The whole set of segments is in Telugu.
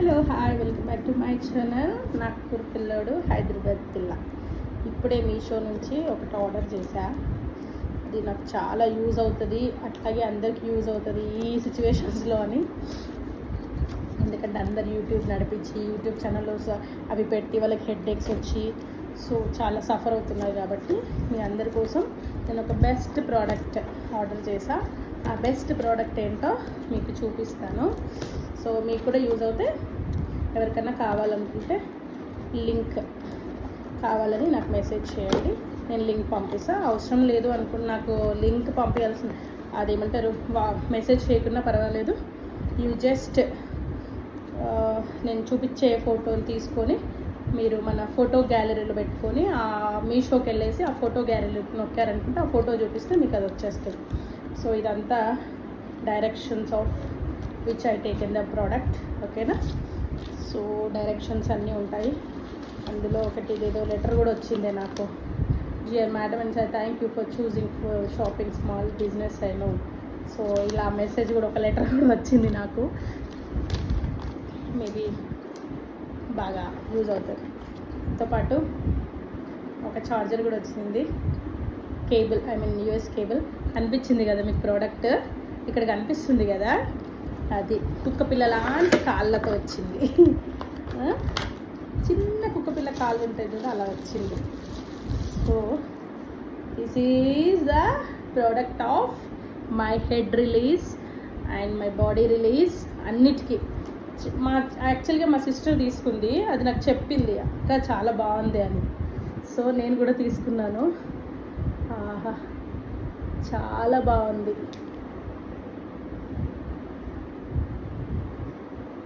Hello hi welcome back to my channel. Nagpur పిల్లోడు హైదరాబాద్ పిల్ల. ఇప్పుడే మీషో నుంచి ఒకటి ఆర్డర్ చేశా. అది నాకు చాలా యూజ్ అవుతుంది, అట్లాగే అందరికీ యూజ్ అవుతుంది ఈ సిచ్యువేషన్స్లో అని. ఎందుకంటే అందరు యూట్యూబ్ నడిపించి యూట్యూబ్ ఛానల్లో అవి పెట్టి వాళ్ళకి హెడ్ఏక్స్ వచ్చి చాలా సఫర్ అవుతున్నారు. కాబట్టి మీ అందరి కోసం నేను ఒక బెస్ట్ ప్రోడక్ట్ ఆర్డర్ చేశా. ఆ బెస్ట్ ప్రోడక్ట్ ఏంటో మీకు చూపిస్తాను. మీకు కూడా యూజ్ అవుతే ఎవరికైనా కావాలనుకుంటే లింక్ కావాలని నాకు మెసేజ్ చేయండి, నేను లింక్ పంపిస్తాను. అవసరం లేదు అనుకుని నాకు లింక్ పంపించాల్సిన అదేమంటారు మెసేజ్ చేయకుండా పర్వాలేదు. యూ జస్ట్ నేను చూపించే ఫోటోలు తీసుకొని మీరు మన ఫోటో గ్యాలరీలో పెట్టుకొని ఆ మీషోకి వెళ్ళేసి ఆ ఫోటో గ్యాలరీలోకి నొక్కారనుకుంటే ఆ ఫోటో చూపిస్తే మీకు అది వచ్చేస్తుంది. ఇదంతా directions of which I take in the product, ఓకేనా. డైరెక్షన్స్ అన్నీ ఉంటాయి. అందులో ఒకటి ఇదేదో లెటర్ కూడా వచ్చింది నాకు. Jeeyar madam and sir thank you for choosing for shopping small business I know. ఇలా మెసేజ్ కూడా ఒక లెటర్ కూడా వచ్చింది నాకు. మేబీ బాగా యూజ్ అవుతుంది. దాంతో పాటు ఒక ఛార్జర్ కూడా వచ్చింది, cable, I mean US cable. అనిపించింది కదా మీకు ప్రోడక్ట్, ఇక్కడ కనిపిస్తుంది కదా, అది కుక్కపిల్ల లాంటి కాళ్ళతో వచ్చింది. చిన్న కుక్కపిల్ల కాళ్ళు ఉంటాయి కదా, అలా వచ్చింది. This is the product of my head release and my body release అన్నిటికీ. యాక్చువల్గా మా సిస్టర్ తీసుకుంది, అది నాకు చెప్పింది అక్క చాలా బాగుంది అని. నేను కూడా తీసుకున్నాను. ఆహా, చాలా బాగుంది.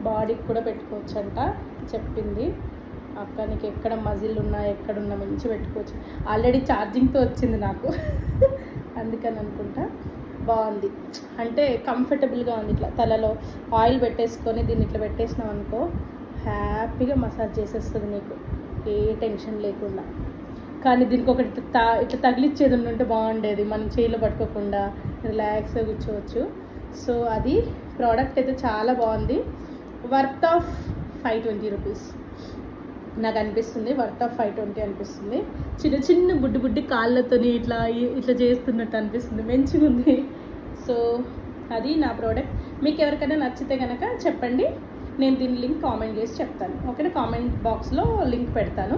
బాడీకి కూడా పెట్టుకోవచ్చంట చెప్పింది అక్క. నీకు ఎక్కడ మజిల్ ఉన్నా ఎక్కడున్నా మంచి పెట్టుకోవచ్చు. ఆల్రెడీ ఛార్జింగ్తో వచ్చింది నాకు అందుకని అనుకుంటా. బాగుంది, అంటే కంఫర్టబుల్గా ఉంది. ఇట్లా తలలో ఆయిల్ పెట్టేసుకొని దీన్ని ఇట్లా పెట్టేసినాం అనుకో, హ్యాపీగా మసాజ్ చేసేస్తుంది నీకు, ఏ టెన్షన్ లేకుండా. కానీ దీనికి ఒకటి ఇట్లా తగిలిచ్చేది ఉంటే బాగుండేది, మనం చేయిలో పట్టుకోకుండా రిలాక్స్గా కూర్చోవచ్చు. అది ప్రోడక్ట్ అయితే చాలా బాగుంది. వర్త్ ఆఫ్ 520 రూపీస్ నాకు అనిపిస్తుంది. వర్త్ ఆఫ్ 520 అనిపిస్తుంది. చిన్న చిన్న బుడ్డి కాళ్ళతో ఇట్లా చేస్తున్నట్టు అనిపిస్తుంది, మంచిగా ఉంది. అది నా ప్రోడక్ట్. మీకు ఎవరికైనా నచ్చితే కనుక చెప్పండి, నేను దీని లింక్ కామెంట్ చేసి చెప్తాను, ఓకేనా. కామెంట్ బాక్స్లో లింక్ పెడతాను.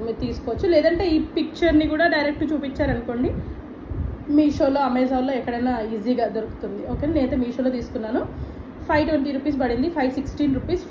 మీరు తీసుకోవచ్చు. లేదంటే ఈ పిక్చర్ని కూడా డైరెక్ట్ చూపించారనుకోండి, మీషోలో అమెజాన్లో ఎక్కడైనా ఈజీగా దొరుకుతుంది, ఓకే. నేనైతే మీషోలో తీసుకున్నాను. 520 రూపీస్ పడింది, 516 రూపీస్.